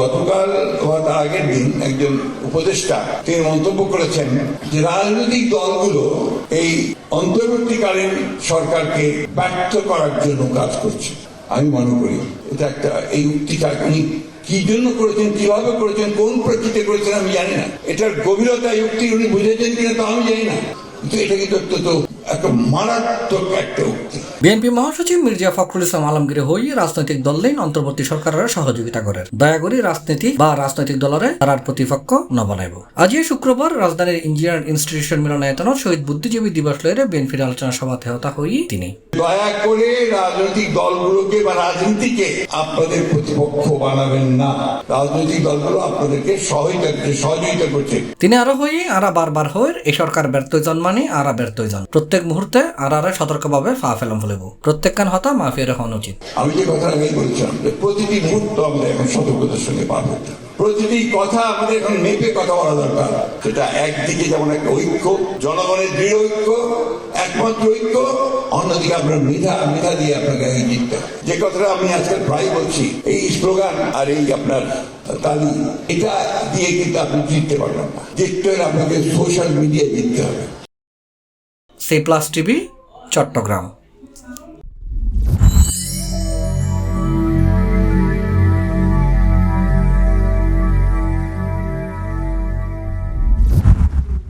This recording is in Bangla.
গতকাল বা তার আগের দিন একজন উপদেষ্টা তিনি মন্তব্য করেছেন যে রাজনৈতিক দলগুলো এই অন্তর্বর্তীকালীন সরকারকে ব্যর্থ করার জন্য কাজ করছে। আমি মনে করি এটা একটা এই উক্তিটা উনি কি জন্য করেছেন, কিভাবে করেছেন, কোন প্রেক্ষিতে করেছেন আমি জানি না। এটার গভীরতা উক্তি উনি বুঝেছেন কিনা তা আমি জানি না, কিন্তু এটা কিন্তু অত্যন্ত একটা মারাত্মক একটা উক্তি। বিএনপি মহাসচিব মির্জা ফখরুল ইসলাম আলমগীর হই রাজনৈতিক দলের অন্তর্বর্তী সরকারের সহযোগিতা করেন। দয়া করি রাজনীতি বা রাজনৈতিক দলরে তার প্রতিপক্ষ নবনাইব। আজ শুক্রবার রাজধানীর ইঞ্জিনিয়ার ইনস্টিটিউশন মিলনায়তনত শহীদ বুদ্ধিজীবী দিবস লয়ে বিএনপির আলোচনা সভা হেতা হই তিনি। দয়া করে রাজনৈতিক দলগুলোকে বা রাজনীতিকে আপনাদের প্রতিপক্ষ বানাবেন না। রাজনৈতিক দলগুলো আপনাদেরকে সহযোগিতা করছে। তিনি আরো হই আরা বারবার হয়ে এই সরকার ব্যর্থ জন্মানি আরা ব্যর্থ জন প্রত্যেক মুহূর্তে আরা সতর্কভাবে ফা ফেলাম ফেলব প্রত্যেক কান হতা মাফিয়ার হওয়া উচিত। আমি যে কথা আগে বলছিলাম যে প্রতিটি মুহূর্ত আমরা এখন সতর্কতার সঙ্গে পার হতে, প্রতিটি কথা আমাদের এখন মেপে কথা বলা দরকার। সেটা একদিকে যেমন একটা ঐক্য, জনগণের দৃঢ় ঐক্য, একমাত্র ঐক্য, অন্যদিকে আপনার মেধা দিয়ে আপনাকে আগে জিততে হবে। যে কথাটা আমি আজকাল প্রায় বলছি, এই স্লোগান আর এই আপনার তালি, এটা দিয়ে কিন্তু আপনি জিততে পারবেন না। জিততে হলে আপনাকে সোশ্যাল মিডিয়ায় জিততে হবে। C+ TV, Chittagong.